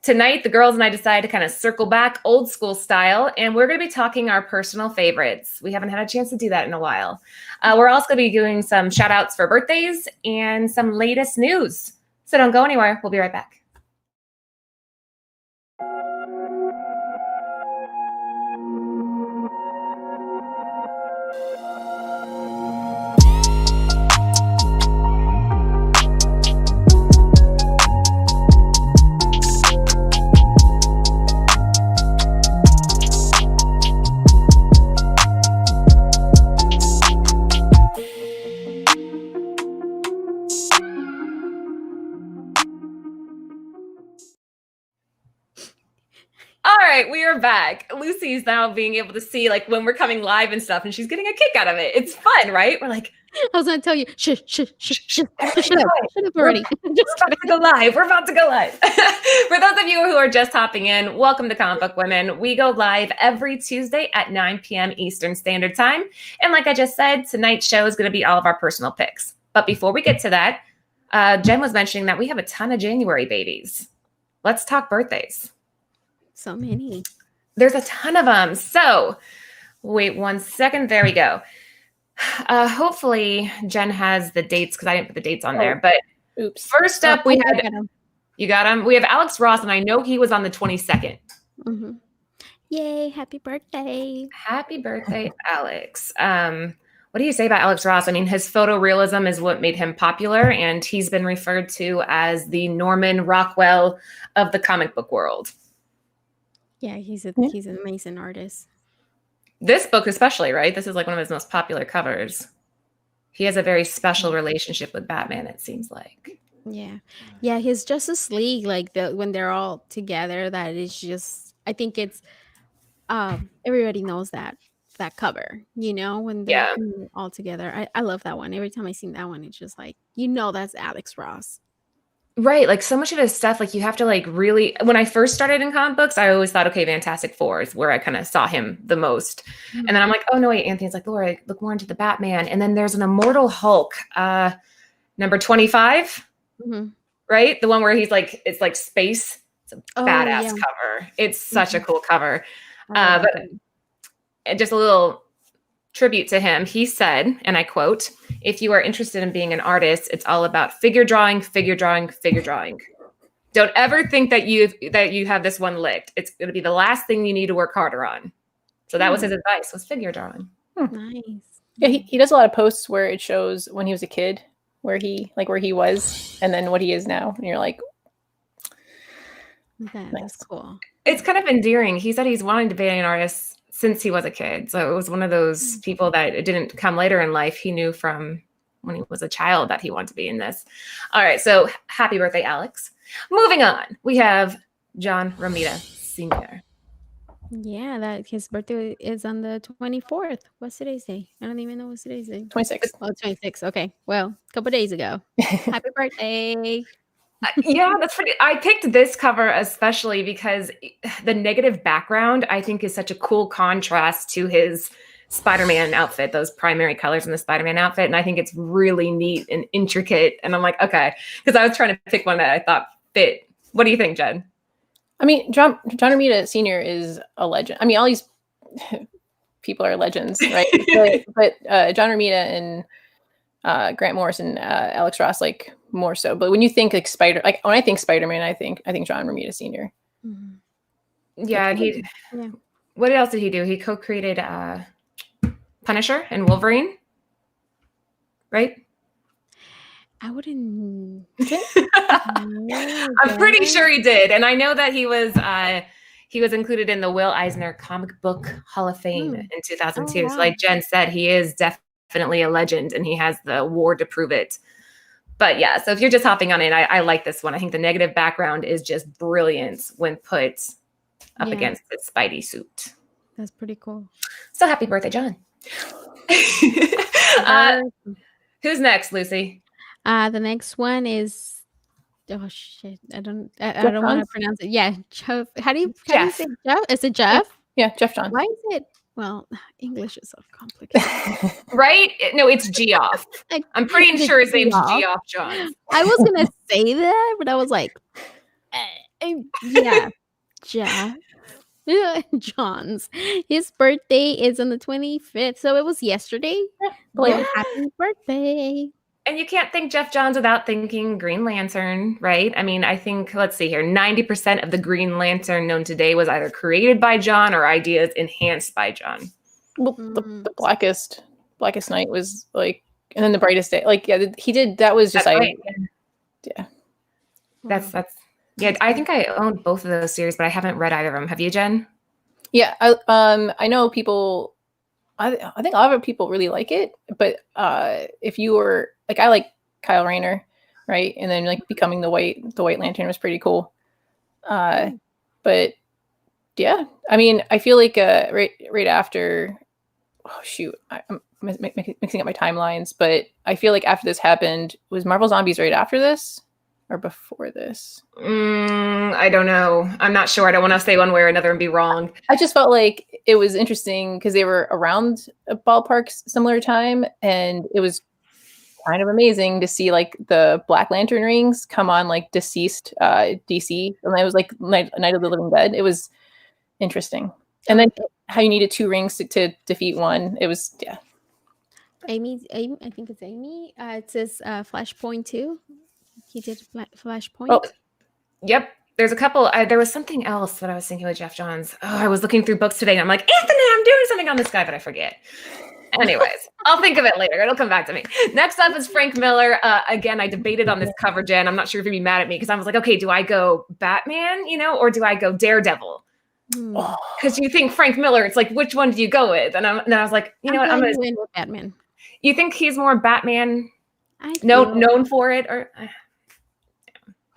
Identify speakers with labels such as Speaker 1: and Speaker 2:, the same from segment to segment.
Speaker 1: Tonight, the girls and I decided to kind of circle back old school style, and we're going to be talking our personal favorites. We haven't had a chance to do that in a while. We're also going to be doing some shout outs for birthdays and some latest news. So don't go anywhere. We'll be right back. All right, we are back. Lucy's now being able to see like when we're coming live and stuff, and she's getting a kick out of it. It's fun, right? We're like,
Speaker 2: I was gonna tell you, shut up already.
Speaker 1: We're about to go live. We're about to go live. For those of you who are just hopping in, welcome to Comic Book Women. We go live every Tuesday at 9 p.m. Eastern Standard Time. And like I just said, tonight's show is going to be all of our personal picks. But before we get to that, Jen was mentioning that we have a ton of January babies. Let's talk birthdays.
Speaker 2: So many.
Speaker 1: There's a ton of them. So wait 1 second. There we go. Hopefully Jen has the dates because I didn't put the dates on there. But
Speaker 3: oops.
Speaker 1: First up, we had you got him. We have Alex Ross, and I know he was on the 22nd.
Speaker 2: Mm-hmm. Yay! Happy birthday!
Speaker 1: Happy birthday, Alex. What do you say about Alex Ross? I mean, his photorealism is what made him popular, and he's been referred to as the Norman Rockwell of the comic book world.
Speaker 2: Yeah, he's an amazing artist.
Speaker 1: This book especially, right? This is like one of his most popular covers. He has a very special relationship with Batman, it seems like.
Speaker 2: Yeah, his Justice League, like when they're all together, that is just, I think it's everybody knows that cover, when they're all together. I love that one. Every time I see that one, it's just like, that's Alex Ross.
Speaker 1: Right. Like so much of his stuff, like you have to like really, when I first started in comic books, I always thought, okay, Fantastic Four is where I kind of saw him the most. Mm-hmm. And then I'm like, oh no, wait, Anthony's like, Laura, look more into the Batman. And then there's an Immortal Hulk, number 25, mm-hmm. right? The one where he's like, it's like space. It's a badass cover. It's such a cool cover. But just a little tribute to him. He said, and I quote, "If you are interested in being an artist, it's all about figure drawing, figure drawing, figure drawing. Don't ever think that you have this one licked. It's going to be the last thing you need to work harder on." So that was his advice, was figure drawing.
Speaker 2: Nice.
Speaker 3: Yeah, he does a lot of posts where it shows when he was a kid, where he was, and then what he is now. And you're like,
Speaker 2: that's cool.
Speaker 1: It's kind of endearing. He said he's wanting to be an artist since he was a kid. So it was one of those people that it didn't come later in life. He knew from when he was a child that he wanted to be in this. All right. So happy birthday, Alex. Moving on. We have John Romita Sr.
Speaker 2: Yeah, that his birthday is on the 24th. What's today's day? I don't even know what's today's day.
Speaker 3: 26.
Speaker 2: Oh, 26. Okay. Well, a couple days ago. Happy birthday.
Speaker 1: Yeah, that's pretty. I picked this cover especially because the negative background, I think, is such a cool contrast to his Spider-Man outfit, those primary colors in the Spider-Man outfit. And I think it's really neat and intricate. And I'm like, okay, because I was trying to pick one that I thought fit. What do you think, Jen?
Speaker 3: I mean, John Romita Sr. is a legend. I mean, all these people are legends, right? but John Romita and Grant Morrison and Alex Ross, like, more so. But when you think like when I think Spider-Man, I think John Romita Sr.
Speaker 2: Mm-hmm.
Speaker 1: Yeah, and what else did he do? He co-created Punisher and Wolverine, right?
Speaker 2: I wouldn't.
Speaker 1: I'm pretty sure he did, and I know that he was included in the Will Eisner Comic Book Hall of Fame in 2002. Wow. So, like Jen said, he is definitely a legend, and he has the award to prove it. But yeah, so if you're just hopping on it, I like this one. I think the negative background is just brilliant when put up against the Spidey suit.
Speaker 2: That's pretty cool.
Speaker 1: So happy birthday, John. Who's next, Lucy?
Speaker 2: The next one is, oh shit, I don't want to pronounce it. Yeah, Jeff. How do you say Jeff? Is it Jeff?
Speaker 3: Yeah, Jeff John.
Speaker 2: Why is it? Well, English is so complicated.
Speaker 1: Right? No, it's Geoff. I'm pretty sure his name's Geoff Johns.
Speaker 2: I was going to say that, but I was like, Yeah. John's. His birthday is on the 25th, so it was yesterday.
Speaker 3: Belated.
Speaker 2: Happy birthday.
Speaker 1: And you can't think Jeff Johns without thinking Green Lantern, right? I mean, I think, let's see here, 90% of the Green Lantern known today was either created by John or ideas enhanced by John.
Speaker 3: Well, the blackest night was like, and then the brightest day. Like, yeah, he did. That was just
Speaker 1: right.
Speaker 3: Yeah.
Speaker 1: That's yeah. I think I owned both of those series, but I haven't read either of them. Have you, Jen?
Speaker 3: Yeah. I know people. I think a lot of people really like it, but if you were like, I like Kyle Rayner, right? And then like becoming the White Lantern was pretty cool. But yeah, I mean, I feel like right after. Oh shoot, I'm mixing up my timelines, but I feel like after this happened, was Marvel Zombies right after this or before this?
Speaker 1: I don't know. I'm not sure. I don't want to say one way or another and be wrong.
Speaker 3: I just felt like it was interesting because they were around a ballpark similar time, and it was kind of amazing to see like the Black Lantern rings come on like deceased DC, and it was like Night of the Living Dead. It was interesting, and then how you needed 2 rings to defeat one. It was
Speaker 2: Amy, I think it's Amy. It says Flashpoint 2. He did Flashpoint.
Speaker 1: Oh, yep. There's a couple. There was something else that I was thinking with Jeff Johns. Oh, I was looking through books today, and I'm like, Anthony, I'm doing something on this guy, but I forget. Anyways, I'll think of it later. It'll come back to me. Next up is Frank Miller. Again, I debated on this cover, Jen. I'm not sure if you'd be mad at me because I was like, okay, do I go Batman, or do I go Daredevil? Because you think Frank Miller, it's like, which one do you go with? And I was like, you know what? I'm going to
Speaker 2: win with Batman.
Speaker 1: You think he's more Batman known for it? Or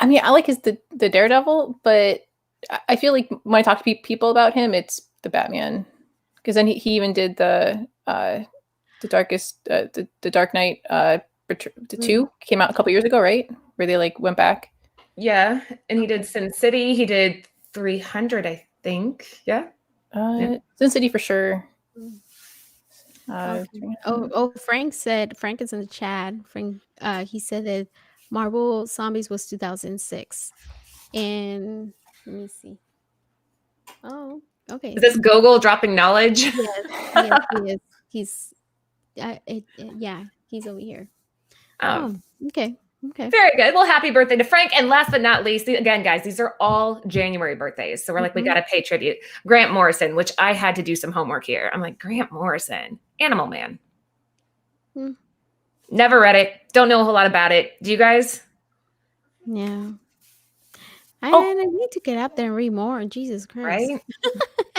Speaker 3: I mean, I like the Daredevil, but I feel like when I talk to people about him, it's the Batman. Because then he even did the Dark Knight the 2 came out a couple years ago, right? Where they like went back.
Speaker 1: Yeah, and he did Sin City. He did 300, I think. Yeah.
Speaker 3: Sin City for sure.
Speaker 2: Frank is in the chat. Frank, he said that Marvel Zombies was 2006, and let me see. Oh, okay.
Speaker 1: Is this Gogol dropping knowledge?
Speaker 2: Yes, he is. He's, he's over here. Okay.
Speaker 1: Very good. Well, happy birthday to Frank. And last but not least, again, guys, these are all January birthdays. So we're like, we got to pay tribute. Grant Morrison, which I had to do some homework here. I'm like, Grant Morrison, Animal Man. Never read it. Don't know a whole lot about it. Do you guys?
Speaker 2: Yeah. I need to get up there and read more. Jesus Christ.
Speaker 1: Right?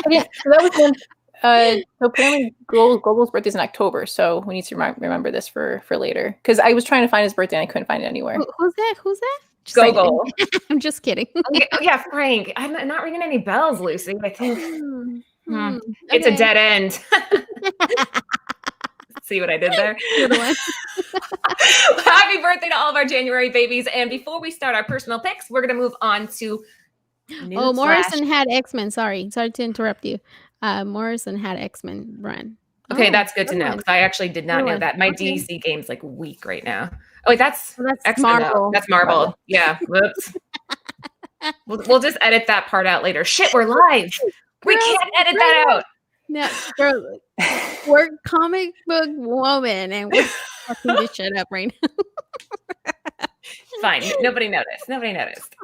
Speaker 3: Okay, so that was when. So apparently Gogol's birthday is in October, so we need to remember this for later. Because I was trying to find his birthday and I couldn't find it anywhere.
Speaker 2: Who's that?
Speaker 1: Gogol.
Speaker 2: I'm just kidding.
Speaker 1: Yeah, Frank. I'm not ringing any bells, Lucy. I think it's a dead end. See what I did there? Happy birthday to all of our January babies. And before we start our personal picks, we're going to move on to
Speaker 2: Morrison had X-Men. Sorry to interrupt you. Morrison had X-Men run.
Speaker 1: Okay, that's good to know because I actually did not know that. My DC game's like weak right now. Oh, wait, that's
Speaker 2: Marvel.
Speaker 1: That's Marvel. Yeah. Whoops. we'll just edit that part out later. Shit, we're live. We can't edit that out.
Speaker 2: No, girl, we're comic book woman, and we're fucking this shit up right now.
Speaker 1: Fine. Nobody noticed.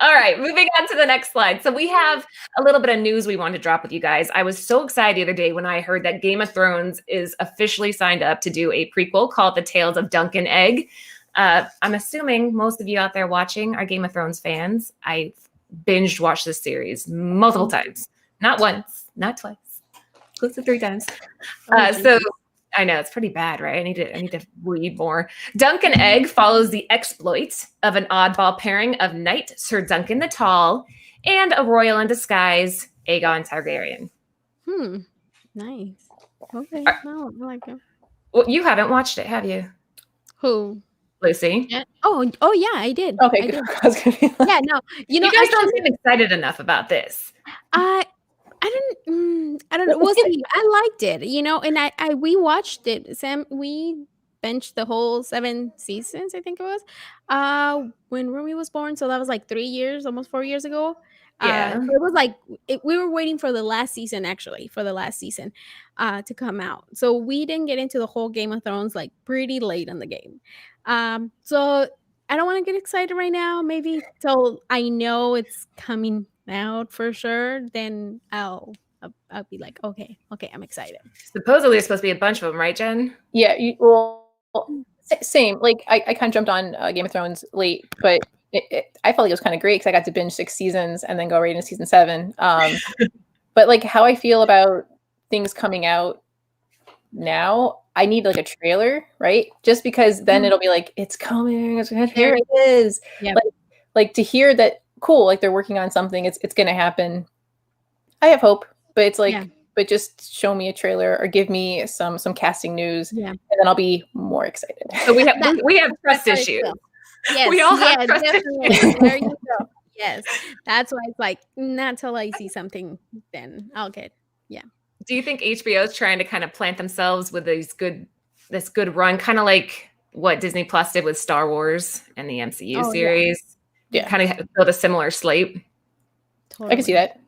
Speaker 1: All right. Moving on to the next slide. So we have a little bit of news we wanted to drop with you guys. I was so excited the other day when I heard that Game of Thrones is officially signed up to do a prequel called The Tales of Dunk and Egg. I'm assuming most of you out there watching are Game of Thrones fans. I binged watched this series multiple times. Not once, not twice. Close to 3 times. So I know it's pretty bad, right? I need to read more. Dunk and Egg follows the exploits of an oddball pairing of Knight Sir Duncan the Tall and a royal in disguise, Aegon Targaryen.
Speaker 2: Nice. Okay. I like him.
Speaker 1: Well, you haven't watched it, have you?
Speaker 2: Who?
Speaker 1: Lucy?
Speaker 2: Yeah. Oh yeah, I did.
Speaker 3: Okay,
Speaker 2: I
Speaker 3: good.
Speaker 2: did. Yeah, no. You
Speaker 1: guys don't seem excited enough about this.
Speaker 2: I don't know. Well, see, I liked it, and we watched it. Sam, we benched the whole 7 seasons, I think it was, when Rumi was born. So that was like 3 years, almost 4 years ago.
Speaker 1: Yeah.
Speaker 2: So it was like we were waiting for the last season, actually, to come out. So we didn't get into the whole Game of Thrones like pretty late in the game. So I don't want to get excited right now. Maybe till I know it's coming out for sure. Then I'll be like, okay, I'm excited.
Speaker 1: Supposedly there's supposed to be a bunch of them, right, Jen?
Speaker 3: Yeah, same. Like I kind of jumped on Game of Thrones late, but I felt like it was kind of great because I got to binge 6 seasons and then go right into season 7. But like how I feel about things coming out now, I need like a trailer, right? Just because then it'll be like it's coming. Here it is.
Speaker 2: Yeah.
Speaker 3: Like to hear that, cool. Like they're working on something. It's gonna happen. I have hope, but it's like, but just show me a trailer or give me some casting news, and then I'll be more excited.
Speaker 1: So we have trust issues.
Speaker 2: Yes,
Speaker 1: we all have trust issues.
Speaker 2: There you go. Yes, that's why it's like not till I see something, then I'll get. Yeah.
Speaker 1: Do you think HBO is trying to kind of plant themselves with this good run, kind of like what Disney Plus did with Star Wars and the MCU series?
Speaker 3: Yeah,
Speaker 1: kind of build a similar slate.
Speaker 3: Totally. I can see that.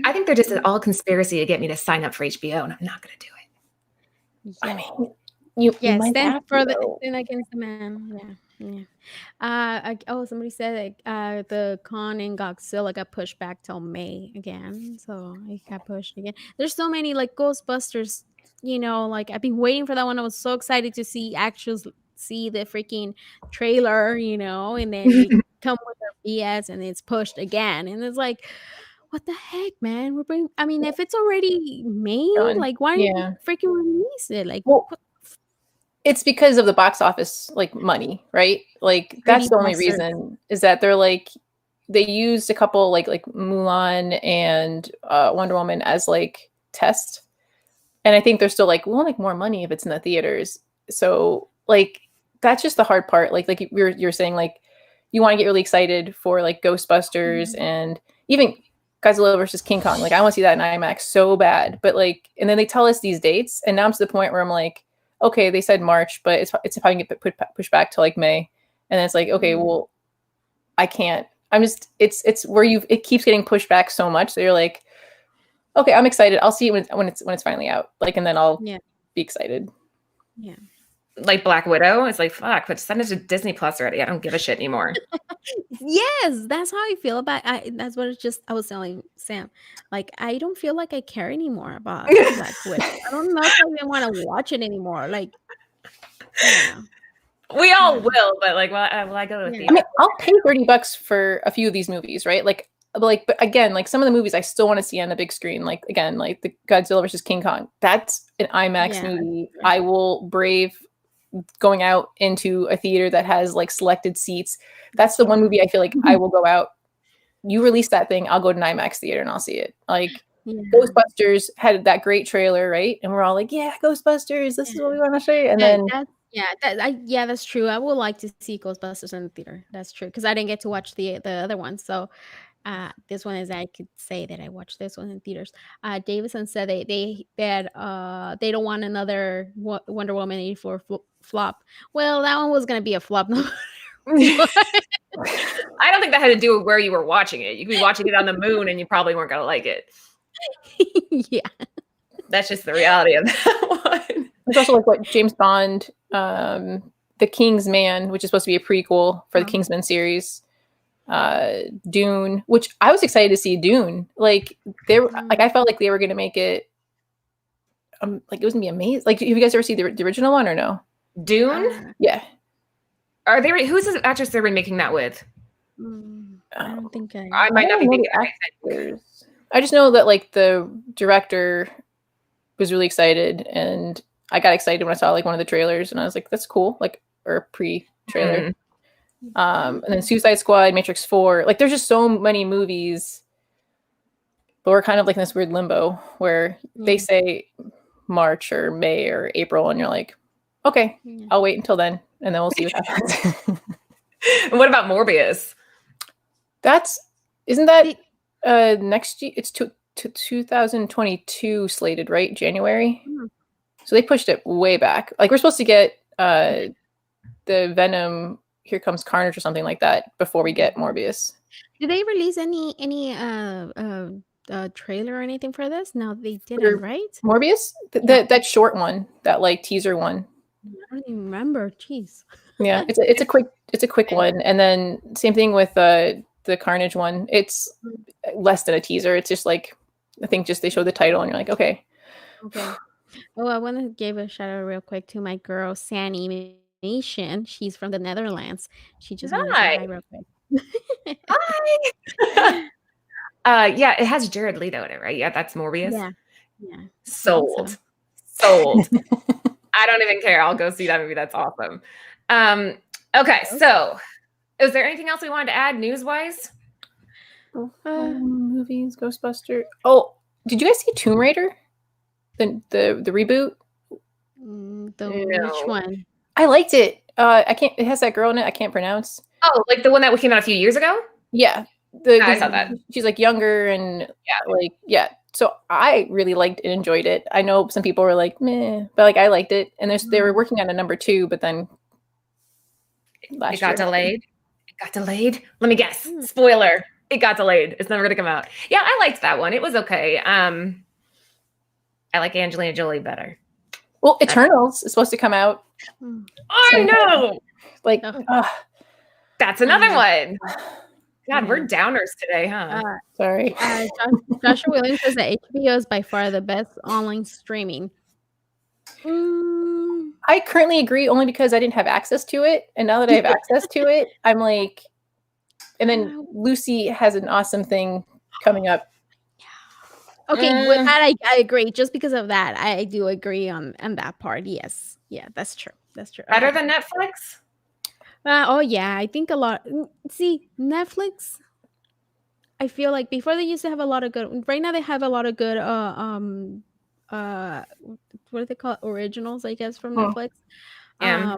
Speaker 1: I think they're just all conspiracy to get me to sign up for HBO, and I'm not going to do it.
Speaker 3: Yeah. I mean, you might
Speaker 2: stand for stand against the man. Yeah. Somebody said the Kong and Godzilla got pushed back till May again, so it got pushed again. There's so many like Ghostbusters. Like I've been waiting for that one. I was so excited to see the freaking trailer. And then they come with their BS, and it's pushed again, and it's like, what the heck, man? If it's already made, like, why didn't you freaking release it? Like,
Speaker 3: it's because of the box office, like money, right? Like that's the only reason, is that they're like, they used a couple like Mulan and Wonder Woman as like test, and I think they're still like, we'll make more money if it's in the theaters. So like that's just the hard part. Like you're saying, like you want to get really excited for like Ghostbusters and even Godzilla versus King Kong. Like I want to see that in IMAX so bad, but like, and then they tell us these dates, and now I'm to the point where I'm like, okay, they said March, but it's probably get pushed back to like May, and then it's like, okay, well, I can't. I'm just it's where it keeps getting pushed back so much that you're like, okay, I'm excited. I'll see it when it's finally out, like, and then I'll be excited.
Speaker 2: Yeah.
Speaker 1: Like Black Widow, it's like, fuck, but send it to Disney Plus already. I don't give a shit anymore.
Speaker 2: Yes, that's how I feel about that's what I was telling Sam. Like, I don't feel like I care anymore about Black Widow. I don't know if I even want to watch it anymore. Like,
Speaker 1: we all will, but like, will I go to the theater?
Speaker 3: I mean, I'll pay $30 for a few of these movies, right? Like, but again, like some of the movies I still want to see on the big screen. Like again, like the Godzilla versus King Kong. That's an IMAX movie. I will brave going out into a theater that has like selected seats. That's the one movie I feel like I will go out. You release that thing, I'll go to an IMAX theater and I'll see it. Like Ghostbusters had that great trailer, right? And we're all like, yeah, Ghostbusters, this is what we want to see. And then
Speaker 2: that's true. I would like to see Ghostbusters in the theater. That's true, because I didn't get to watch the other one. So this one is, I could say that I watched this one in theaters. Davison said they don't want another Wonder Woman 84 flop. Well, that one was going to be a flop.
Speaker 1: I don't think that had to do with where you were watching it. You could be watching it on the moon and you probably weren't going to like it.
Speaker 2: Yeah.
Speaker 1: That's just the reality of that one.
Speaker 3: It's also like what James Bond, The King's Man, which is supposed to be a prequel for the Kingsman series. Dune, which I was excited to see Dune. Like I felt like they were going to make it like it was going to be amazing. Like, have you guys ever seen the original one or no?
Speaker 1: Dune?
Speaker 3: Yeah.
Speaker 1: Are they who's the actress they're remaking that with?
Speaker 2: I don't think
Speaker 1: I might not be thinking actors.
Speaker 3: I just know that like the director was really excited, and I got excited when I saw like one of the trailers, and I was like, that's cool, like, or pre-trailer. And then Suicide Squad, Matrix 4, like there's just so many movies, but we're kind of like in this weird limbo where they say March or May or April, and you're like, okay, I'll wait until then, and then we'll see what happens.
Speaker 1: And what about Morbius?
Speaker 3: Isn't that next year? It's to 2022 slated, right? January. So they pushed it way back. Like we're supposed to get the Venom Here Comes Carnage or something like that before we get Morbius.
Speaker 2: Did they release any trailer or anything for this? No, they didn't, right?
Speaker 3: Morbius? That short one, that like teaser one.
Speaker 2: I don't even remember. Jeez.
Speaker 3: Yeah, it's a quick one, and then same thing with the Carnage one. It's less than a teaser. It's just like I think just they show the title and you're like, okay.
Speaker 2: Okay. Oh, I want to give a shout out real quick to my girl Sandy Nation. She's from the Netherlands. She just wanted to say hi real quick.
Speaker 1: Hi. Yeah, it has Jared Leto in it, right? Yeah, that's Morbius.
Speaker 2: Yeah.
Speaker 1: Sold.
Speaker 2: So.
Speaker 1: Sold. I don't even care. I'll go see that movie. That's awesome. Okay, so is there anything else we wanted to add news-wise?
Speaker 3: Movies, Ghostbuster. Oh, did you guys see Tomb Raider? The reboot?
Speaker 2: Which one?
Speaker 3: I liked it. It has that girl in it I can't pronounce.
Speaker 1: Oh, like the one that came out a few years ago?
Speaker 3: Yeah.
Speaker 1: I saw that.
Speaker 3: She's like younger and So I really liked and enjoyed it. I know some people were like, meh, but like I liked it. And they were working on a number 2, but then
Speaker 1: it got delayed. It got delayed. Let me guess. Spoiler. It got delayed. It's never gonna come out. Yeah, I liked that one. It was okay. I like Angelina Jolie better.
Speaker 3: Well, Eternals is supposed to come out.
Speaker 1: I know.
Speaker 3: Like
Speaker 1: that's another one. God, we're downers today, huh?
Speaker 3: Sorry.
Speaker 2: Joshua Williams says that HBO is by far the best online streaming.
Speaker 3: I currently agree only because I didn't have access to it. And now that I have access to it, I'm like, and then Lucy has an awesome thing coming up.
Speaker 2: Okay, with that, I agree. Just because of that, I do agree on that part. Yes. Yeah, that's true. That's true.
Speaker 1: Better than Netflix?
Speaker 2: Oh yeah, I think a lot. See, Netflix, I feel like before they used to have a lot of good. Right now they have a lot of good. What do they call it? Originals, I guess, from Netflix.
Speaker 1: Yeah.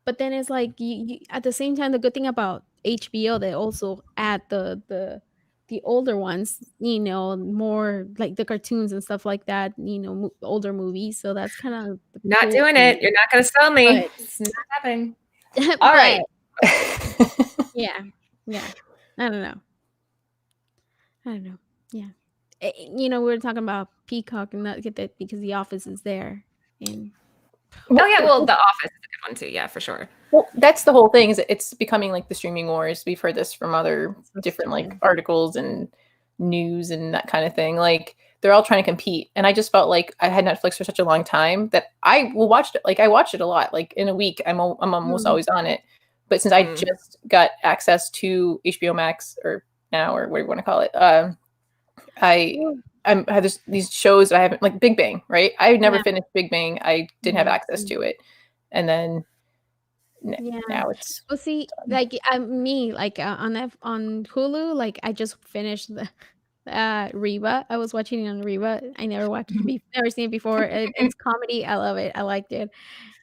Speaker 2: But then it's like you at the same time. The good thing about HBO, they also add the older ones. More like the cartoons and stuff like that. Older movies. So that's kind of
Speaker 1: not doing it. You're not going to sell me. It's not happening. All right.
Speaker 2: Yeah. I don't know. Yeah. We were talking about Peacock and not get that because The Office is there. And
Speaker 1: oh yeah, well, The Office is a good one too. Yeah, for sure.
Speaker 3: Well, that's the whole thing. Is it's becoming like the streaming wars. We've heard this from other different like articles and news and that kind of thing. Like they're all trying to compete. And I just felt like I had Netflix for such a long time that I will watch it. Like I watched it a lot. Like in a week, I'm almost always on it. But since I just got access to HBO Max or whatever you want to call it, I have these shows I haven't, like Big Bang, right? I never finished Big Bang. I didn't have access to it, and then now it's.
Speaker 2: Well, see, like me, like on Hulu, like I just finished the Reba. I was watching it on Reba. I never watched it, never seen it before. It's comedy. I love it. I liked it.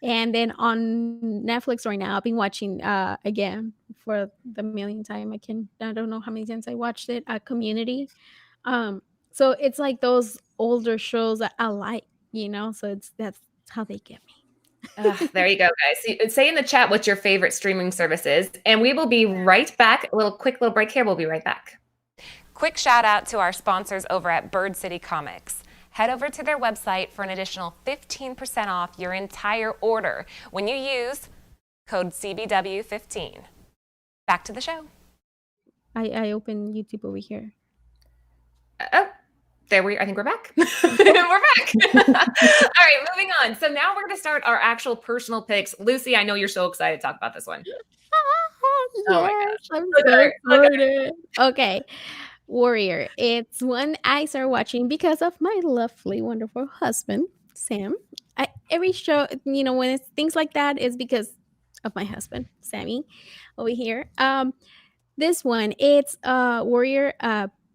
Speaker 2: And then on Netflix right now, I've been watching again for the millionth time. I don't know how many times I watched it. Community. So it's like those older shows that I like, So that's how they get me.
Speaker 1: There you go, guys. Say in the chat what your favorite streaming service is, and we will be right back. Quick little break here. We'll be right back. Quick shout out to our sponsors over at Bird City Comics. Head over to their website for an additional 15% off your entire order when you use code CBW15. Back to the show.
Speaker 2: I opened YouTube over here.
Speaker 1: Oh, I think we're back. We're back. All right, moving on. So now we're going to start our actual personal picks. Lucy, I know you're so excited to talk about this one.
Speaker 2: Yes, oh my gosh. I'm so excited. Okay. Warrior. It's one I started watching because of my lovely, wonderful husband, Sam. Every show, when it's things like that, is because of my husband, Sammy, over here. This one, it's Warrior.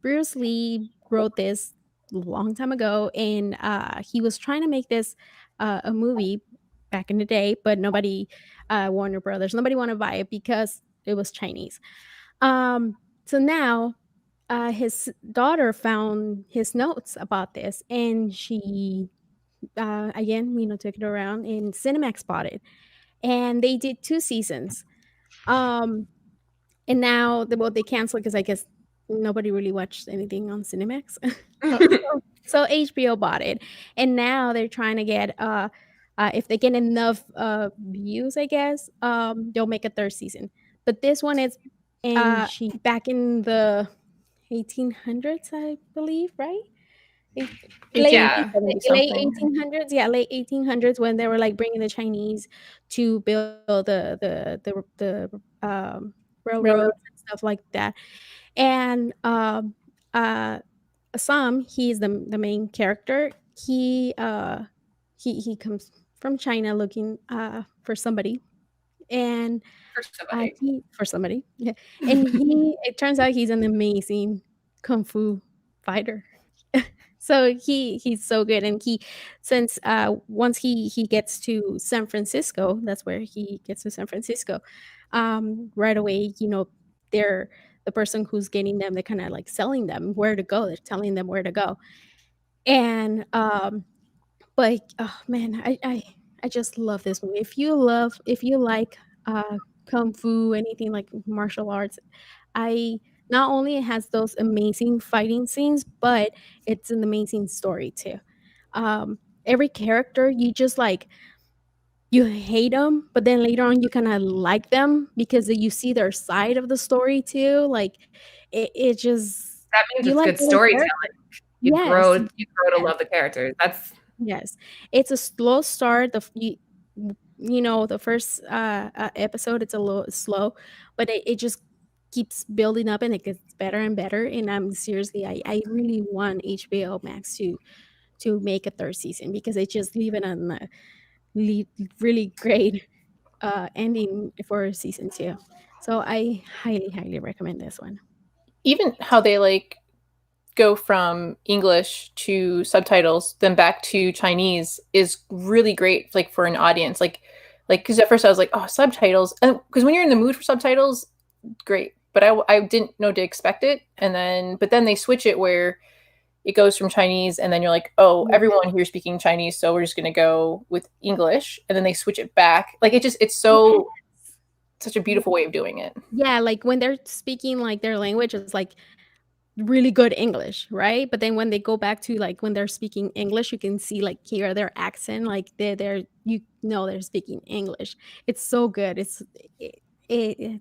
Speaker 2: Bruce Lee wrote this a long time ago, and he was trying to make this a movie back in the day, but nobody, Warner Brothers, nobody wanted to buy it because it was Chinese. So now his daughter found his notes about this, and she again, took it around, and Cinemax bought it, and they did 2 seasons. And now they canceled because I guess nobody really watched anything on Cinemax. So HBO bought it, and now they're trying to get if they get enough views, I guess they'll make a third season. But this one is
Speaker 3: And she
Speaker 2: back in the 1800s, I believe, right?
Speaker 1: Yeah.
Speaker 2: Late 1800s, yeah, late 1800s, when they were like bringing the Chinese to build the railroads and stuff like that. And Sam, he's the main character. He comes from China looking for somebody, and
Speaker 1: For somebody.
Speaker 2: yeah, and it turns out he's an amazing kung fu fighter. So he's so good, and since once he gets to San Francisco, that's where he gets to San Francisco. Right away, they're the person who's getting them, they're kind of like selling them where to go. They're telling them where to go, and but oh man, I just love this movie. If you like kung fu, anything like martial arts, I not only it has those amazing fighting scenes, but it's an amazing story too. Every character, you just like, you hate them, but then later on you kind of like them because you see their side of the story too. Like it just,
Speaker 1: That means
Speaker 2: you
Speaker 1: it's
Speaker 2: like
Speaker 1: good
Speaker 2: certain
Speaker 1: storytelling.
Speaker 2: characters.
Speaker 1: You
Speaker 2: Yes,
Speaker 1: grow to
Speaker 2: yes,
Speaker 1: love the characters. That's
Speaker 2: yes. It's a slow start. The first episode, it's a little slow, but it just keeps building up and it gets better and better. And I'm seriously, I really want HBO Max to make a third season because they just leave it on a really great ending for season 2. So I highly, highly recommend this one.
Speaker 3: even how they like go from English to subtitles, then back to Chinese is really great, like for an audience. Like because at first I was like, oh, subtitles, and because when you're in the mood for subtitles, great. But I didn't know to expect it, but then they switch it where it goes from Chinese, and then you're like, oh, everyone here is speaking Chinese, so we're just gonna go with English, and then they switch it back. Like it's such a beautiful way of doing it.
Speaker 2: Yeah, like when they're speaking like their language, it's like really good English, right? But then when they go back to like when they're speaking English, you can see like hear their accent, like they're they're speaking English. It's so good. It's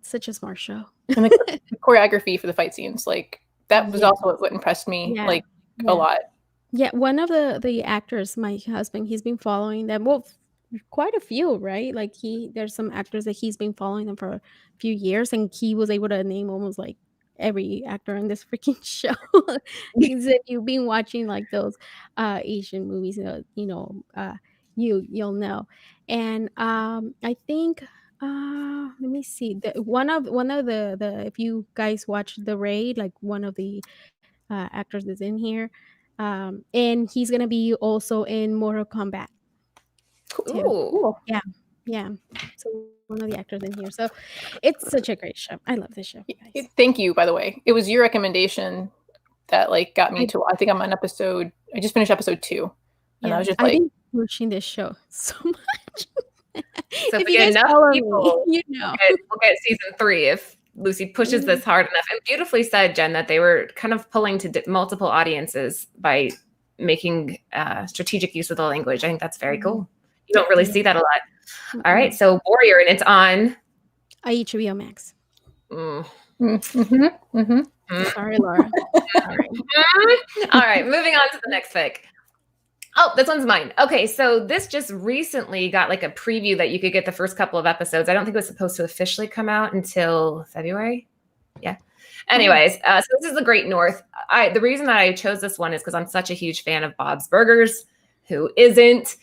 Speaker 2: such a smart show.
Speaker 3: And the choreography for the fight scenes, like that was also what impressed me a lot.
Speaker 2: Yeah, one of the actors, my husband, he's been following them. Well, quite a few, right? Like there's some actors that he's been following them for a few years, and he was able to name almost like every actor in this freaking show. Because if you've been watching like those Asian movies, you'll know. And I think let me see, one of the if you guys watch The Raid, like one of the actors is in here, and he's gonna be also in Mortal Kombat too.
Speaker 1: Ooh.
Speaker 2: Yeah. So one of the actors in here. So it's such a great show. I love this show. Guys.
Speaker 3: Thank you, by the way. It was your recommendation that like got me to. I think I'm on episode. I just finished episode 2, and I was just like,
Speaker 2: I've been pushing this show so much.
Speaker 1: So if
Speaker 2: you guys
Speaker 1: enough
Speaker 2: follow
Speaker 1: people,
Speaker 2: me,
Speaker 1: we'll get season 3 if Lucy pushes this hard enough. And beautifully said, Jen, that they were kind of pulling to multiple audiences by making strategic use of the language. I think that's very cool. You don't really see that a lot. All right, so Warrior, and it's on
Speaker 2: HBO Max.
Speaker 3: Sorry,
Speaker 2: Laura. Sorry.
Speaker 1: All right, moving on to the next pick. Oh, this one's mine. Okay, so this just recently got like a preview that you could get the first couple of episodes. I don't think it was supposed to officially come out until February. Yeah. Anyways, so this is The Great North. The reason that I chose this one is because I'm such a huge fan of Bob's Burgers. Who isn't?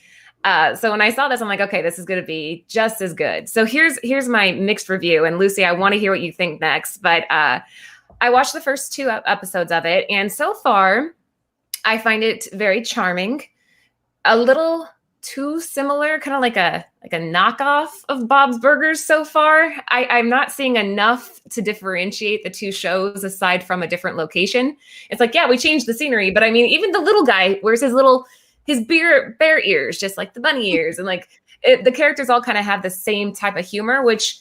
Speaker 1: So when I saw this, I'm like, okay, this is going to be just as good. So here's my mixed review. And Lucy, I want to hear what you think next. But I watched the first 2 episodes of it. And so far, I find it very charming. A little too similar, kind of like a knockoff of Bob's Burgers so far. I'm not seeing enough to differentiate the 2 shows aside from a different location. It's like, yeah, we changed the scenery. But I mean, even the little guy wears his bear ears, just like the bunny ears. And like the characters all kind of have the same type of humor, which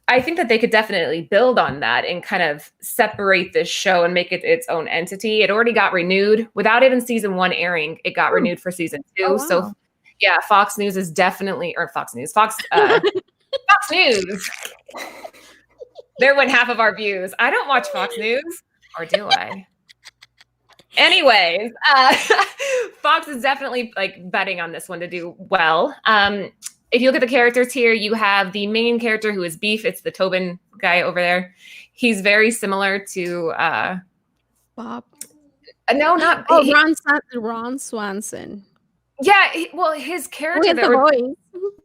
Speaker 1: I think that they could definitely build on that and kind of separate this show and make it its own entity. It already got renewed without even season 1 airing. It got renewed for season 2.
Speaker 2: Oh, wow.
Speaker 1: So yeah, Fox News is definitely, or Fox News, Fox News. There went half of our views. I don't watch Fox News, or do I? Anyways, Fox is definitely like betting on this one to do well. If you look at the characters here, you have the main character who is Beef. It's the Tobin guy over there. He's very similar to
Speaker 2: Bob.
Speaker 1: No, not
Speaker 2: Ron Swanson.
Speaker 1: Yeah, his character
Speaker 2: With the voice.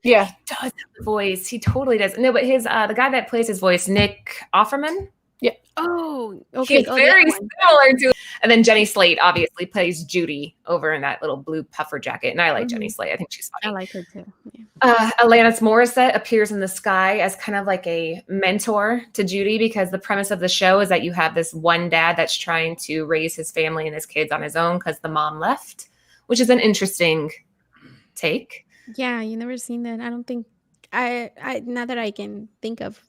Speaker 3: Yeah,
Speaker 1: he does have the voice. He totally does. No, but his the guy that plays his voice, Nick Offerman.
Speaker 3: Yeah.
Speaker 2: Oh, okay.
Speaker 1: He's very similar to. And then Jenny Slate obviously plays Judy over in that little blue puffer jacket, and I like Jenny Slate. I think she's funny.
Speaker 2: I like her too. Yeah.
Speaker 1: Alanis Morissette appears in the sky as kind of like a mentor to Judy, because the premise of the show is that you have this one dad that's trying to raise his family and his kids on his own because the mom left, which is an interesting take.
Speaker 2: Yeah, you never seen that. I don't think I not that I can think of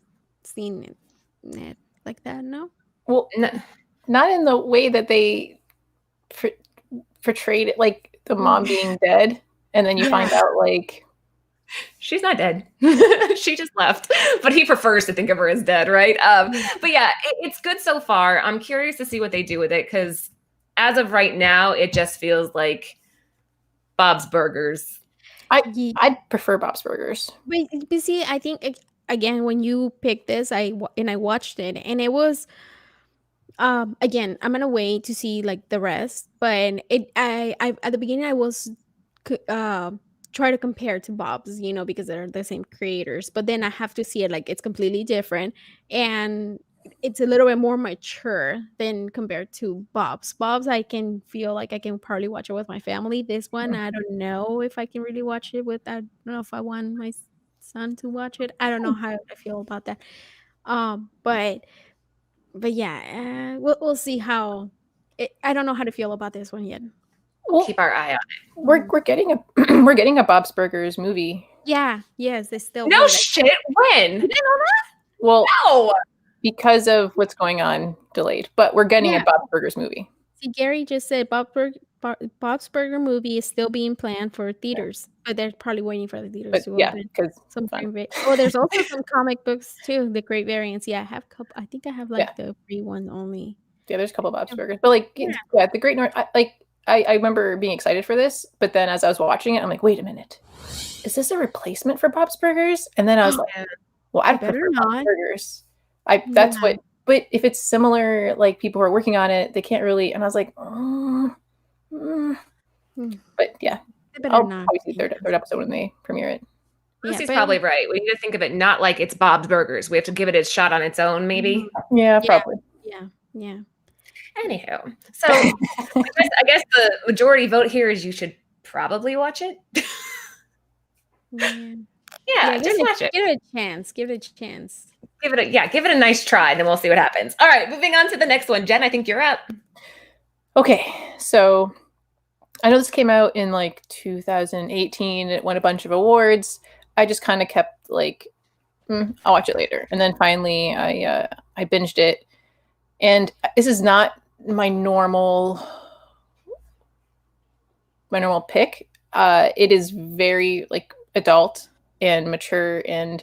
Speaker 2: seeing it like that. No.
Speaker 3: Well, not in the way that they portrayed it, like the mom being dead, and then you find out like
Speaker 1: she's not dead. She just left, but he prefers to think of her as dead, right? But yeah, it's good so far. I'm curious to see what they do with it, because as of right now, it just feels like Bob's Burgers.
Speaker 3: I prefer Bob's Burgers.
Speaker 2: But see, I think again when you picked this, I watched it, and it was again, I'm gonna wait to see like the rest, but I at the beginning I was try to compare to Bob's, because they're the same creators, but then I have to see it like it's completely different, and it's a little bit more mature than compared to Bob's. I can feel like I can probably watch it with my family. This one, I don't know if I can really watch it with. I don't know if I want my son to watch it. I don't know how I feel about that. But yeah, we'll see how. I don't know how to feel about this one yet.
Speaker 1: We'll keep our eye on it.
Speaker 3: We're getting a Bob's Burgers movie.
Speaker 2: Yeah. Yes, it's still
Speaker 1: no shit. When? You didn't know that?
Speaker 3: Well,
Speaker 1: no.
Speaker 3: Because of what's going on, delayed. But we're getting a Bob's Burgers movie.
Speaker 2: See, Gary just said Bob's Burger movie is still being planned for theaters, but they're probably waiting for the theaters to open.
Speaker 3: Because
Speaker 2: there's also some comic books too. The Great Variants. Yeah, I think I have the free one only.
Speaker 3: Yeah, there's a couple of Bob's Burgers, but the Great North. I remember being excited for this, but then as I was watching it, I'm like, wait a minute, is this a replacement for Bob's Burgers? And then I was like, well, I'd prefer Bob's Burgers. But if it's similar, like people who are working on it, they can't really. And I was like, but yeah, I'll probably see third episode when they premiere it.
Speaker 1: Lucy's probably right. We need to think of it not like it's Bob's Burgers. We have to give it a shot on its own, maybe.
Speaker 3: Yeah, probably.
Speaker 2: Yeah.
Speaker 1: Anywho, so I guess the majority vote here is you should probably watch it. Yeah, just watch it.
Speaker 2: Give it a chance. Give it
Speaker 1: a nice try, and then we'll see what happens. All right, moving on to the next one. Jen, I think you're up.
Speaker 3: Okay, so I know this came out in like 2018. It won a bunch of awards. I just kind of kept like, I'll watch it later. And then finally I binged it. And this is not my normal pick. It is very like adult and mature and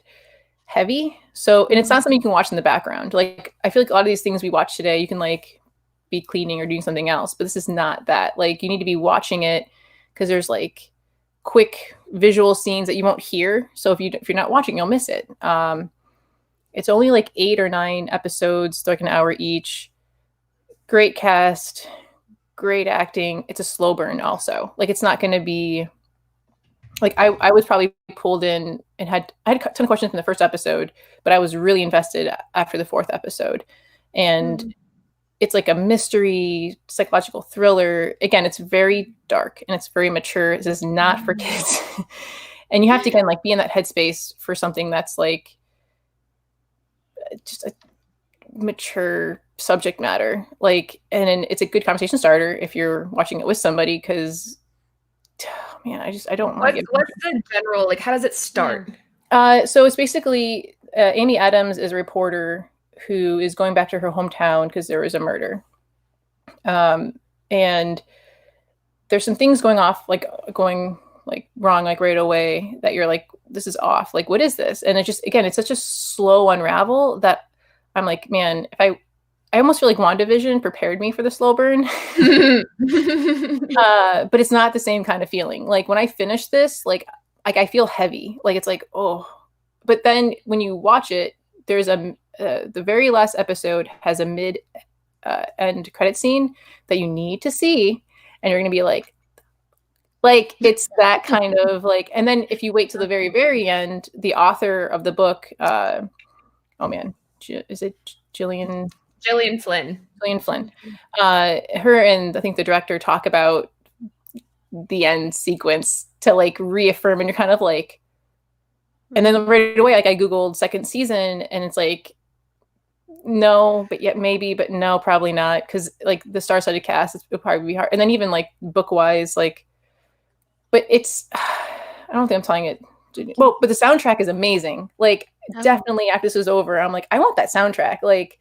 Speaker 3: heavy. So, and it's not something you can watch in the background. Like, I feel like a lot of these things we watch today, you can like be cleaning or doing something else, but this is not that. Like, you need to be watching it because there's like quick visual scenes that you won't hear. So if you're not watching, you'll miss it. It's only like 8 or 9 episodes, like an hour each. Great cast, great acting. It's a slow burn also. Like, it's not going to be like I was probably pulled in and I had a ton of questions from the first episode, but I was really invested after the 4th episode. And it's like a mystery, psychological thriller. Again, it's very dark and it's very mature. This is not for kids. And you have to kind of like be in that headspace for something that's like just a mature subject matter. Like, and it's a good conversation starter if you're watching it with somebody, because man, I don't want to
Speaker 1: what's the general, like, how does it start?
Speaker 3: So it's basically Amy Adams is a reporter who is going back to her hometown because there was a murder. And there's some things going wrong, like right away, that you're like, this is off. Like, what is this? And it just, again, it's such a slow unravel that I'm like, man, I almost feel like WandaVision prepared me for the slow burn. But it's not the same kind of feeling. Like when I finish this, like I feel heavy. Like it's like, oh, but then when you watch it, there's the very last episode has a mid end credit scene that you need to see, and you're going to be like it's that kind of like. And then if you wait till the very, very end, the author of the book, oh man, is it Gillian Flynn? Her and I think the director talk about the end sequence to like reaffirm, and you're kind of like, and then right away, like I Googled second season, and it's like, no, but yet maybe, but no, probably not, because like the star-studded cast, it'll probably be hard. And then even like book-wise, like, but it's, I don't think I'm telling it. Well, but the soundtrack is amazing. Like, definitely after this was over, I'm like, I want that soundtrack. Like,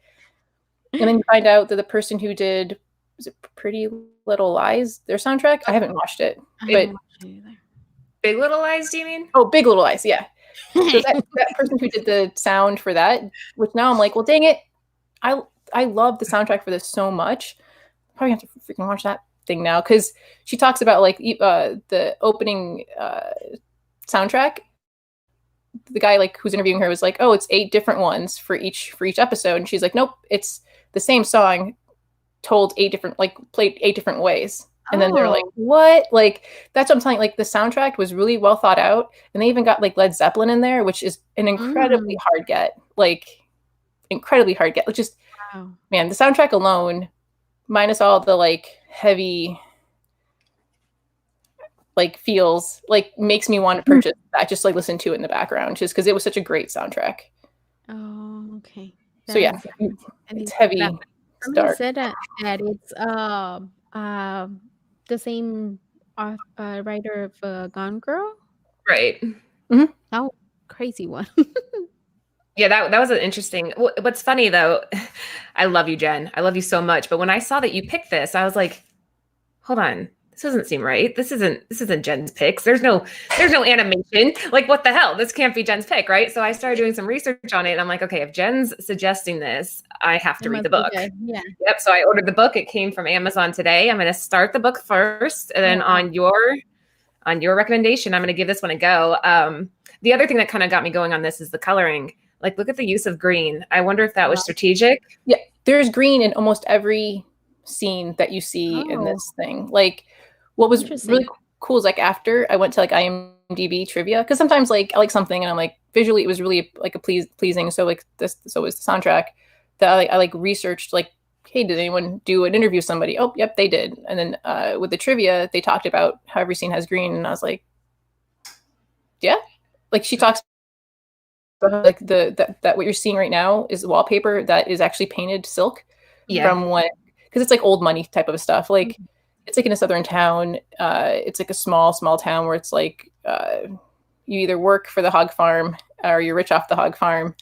Speaker 3: and then you find out that the person who did, was it Pretty Little Lies, their soundtrack? I haven't watched it. But
Speaker 1: Big Little Lies, do you mean?
Speaker 3: Oh, Big Little Lies, yeah. So that person who did the sound for that, which now I'm like, well, dang it, I love the soundtrack for this so much. Probably have to freaking watch that thing now, because she talks about like the opening soundtrack. The guy like who's interviewing her was like, oh, it's 8 different ones for each episode, and she's like, nope, it's the same song told 8 different, like played 8 different ways. And then they're like, what? Like, that's what I'm telling you. Like, the soundtrack was really well thought out. And they even got, like, Led Zeppelin in there, which is an incredibly hard get. Like, incredibly hard get. Like, just, man, the soundtrack alone, minus all the, like, heavy, like, feels, like, makes me want to purchase that. Just, like, listen to it in the background. Just because it was such a great soundtrack.
Speaker 2: Oh, okay.
Speaker 3: So, yeah. It's heavy.
Speaker 2: Somebody said that it's the same writer of Gone Girl,
Speaker 1: right?
Speaker 2: Mm-hmm. Oh, crazy one.
Speaker 1: Yeah, that was an interesting. What's funny though, I love you, Jen. I love you so much. But when I saw that you picked this, I was like, hold on, this doesn't seem right. This isn't Jen's picks. There's no animation. Like, what the hell? This can't be Jen's pick, right? So I started doing some research on it, and I'm like, okay, if Jen's suggesting this, I have to read the book.
Speaker 2: Yeah.
Speaker 1: Yep. So I ordered the book. It came from Amazon today. I'm going to start the book first, and then on your recommendation, I'm going to give this one a go. The other thing that kind of got me going on this is the coloring. Like, look at the use of green. I wonder if that was strategic.
Speaker 3: Yeah, there's green in almost every scene that you see in this thing. Like, what was really cool is like after I went to like IMDb trivia, because sometimes like I like something and I'm like visually it was really like a pleasing. So like this, so was the soundtrack that I like researched like, hey, did anyone do an interview with somebody? Oh, yep, they did. And then with the trivia, they talked about how every scene has green, and I was like, yeah, like she talks about like that what you're seeing right now is wallpaper that is actually painted silk from when, because it's like old money type of stuff. Like it's like in a southern town. It's like a small town where it's like you either work for the hog farm or you're rich off the hog farm.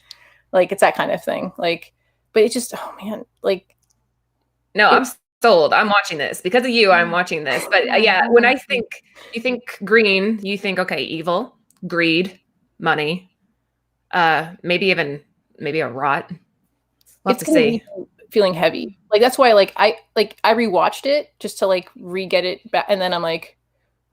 Speaker 3: Like it's that kind of thing. Like, but it's just, oh man, like.
Speaker 1: No, I'm sold. I'm watching this because of you. I'm watching this. But yeah, when you think green, you think, okay, evil, greed, money, maybe a rot. We'll have to see.
Speaker 3: Feeling heavy. Like that's why I rewatched it just to like re-get it back, and then I'm like,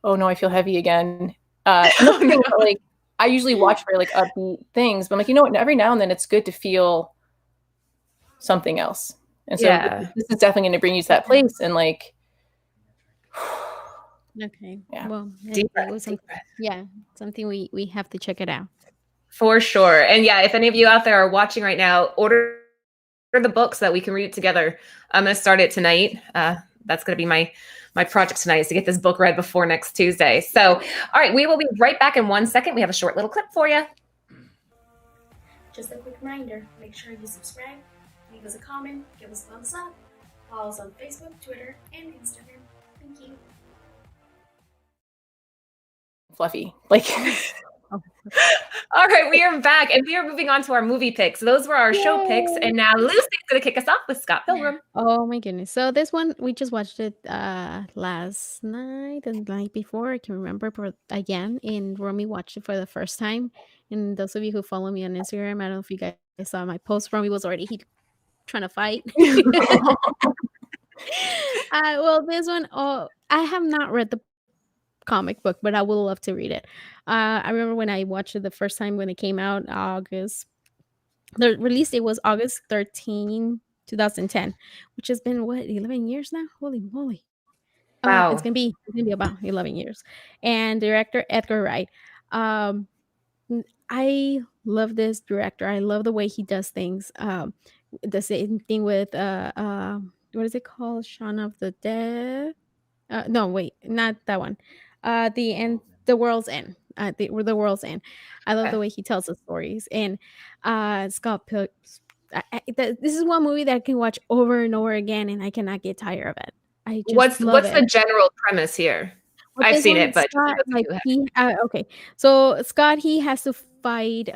Speaker 3: oh no, I feel heavy again. Like I usually watch for like upbeat things, but I'm like, you know what, every now and then it's good to feel something else. And so this is definitely going to bring you to that place, and like
Speaker 2: okay.
Speaker 3: Yeah.
Speaker 2: Well, something we have to check it out.
Speaker 1: For sure. And yeah, if any of you out there are watching right now, order the book so that we can read it together. I'm going to start it tonight. That's going to be my project tonight, is to get this book read before next Tuesday. So, all right, we will be right back in 1 second. We have a short little clip for you.
Speaker 4: Just a quick reminder, make sure you subscribe, leave us a comment, give us a thumbs up, follow us on Facebook, Twitter, and Instagram. Thank you.
Speaker 3: Fluffy. Like
Speaker 1: All right, we are back, and we are moving on to our movie picks. Those were our show picks, and now Lucy's going to kick us off with Scott Pilgrim.
Speaker 2: Oh my goodness. So this one, we just watched it last night and the night before. I can remember again, and Romy watched it for the first time. And those of you who follow me on Instagram, I don't know if you guys saw my post. Romy was already trying to fight. Well, this one, I have not read the comic book, but I would love to read it. I remember when I watched it the first time when it came out, the release date was August 13, 2010, which has been 11 years now. Holy moly!
Speaker 1: Wow.
Speaker 2: It's gonna be about 11 years. And director Edgar Wright. I love this director. I love the way he does things. The same thing with what is it called? Shaun of the Dead. No, wait, not that one. The World's End. The World's End. I love the way he tells the stories. And Scott Pilgrim. This is one movie that I can watch over and over again, and I cannot get tired of it. I just
Speaker 1: what's the general premise here?
Speaker 2: Well,
Speaker 1: I've seen it, but
Speaker 2: Scott, okay. So Scott, he has to fight.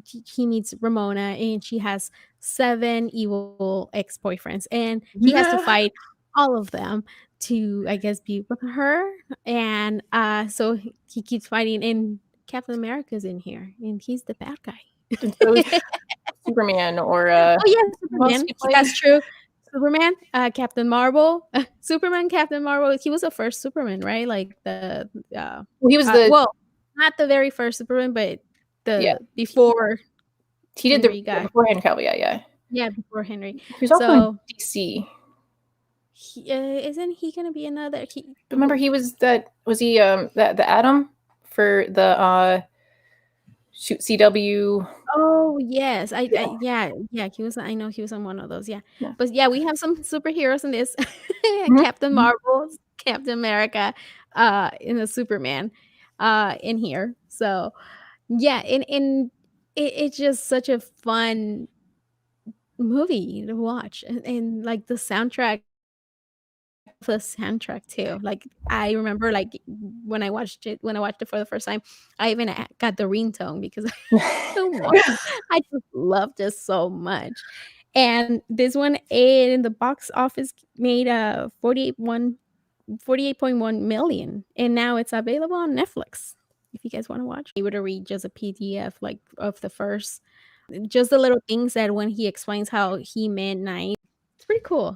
Speaker 2: He meets Ramona, and she has 7 evil ex-boyfriends, and he has to fight all of them to, I guess, be with her. And so he keeps fighting, and Captain America's in here, and he's the bad guy.
Speaker 3: Superman or
Speaker 2: oh yeah, Superman. That's true. Superman, Captain Marvel, Superman, Captain Marvel. He was the first Superman, right? Like
Speaker 3: he was the
Speaker 2: not the very first Superman, but before
Speaker 3: he did Henry before Henry Cavill,
Speaker 2: yeah, before Henry.
Speaker 3: He's also in DC.
Speaker 2: Isn't he gonna be another?
Speaker 3: Remember, he was the Atom for the CW.
Speaker 2: Oh yes, yeah. He was. I know he was on one of those. Yeah. But yeah, we have some superheroes in this. Captain Marvel, Captain America, in the Superman, in here. So yeah, and it's just such a fun movie to watch, and like the soundtrack too. Like I remember, like when I watched it for the first time, I even got the ringtone because I just loved this so much. And this one in the box office made 48.1 million, and now it's available on Netflix if you guys want to watch. You were to read just a PDF like of the first, just the little things that when he explains how he meant night. It's pretty cool.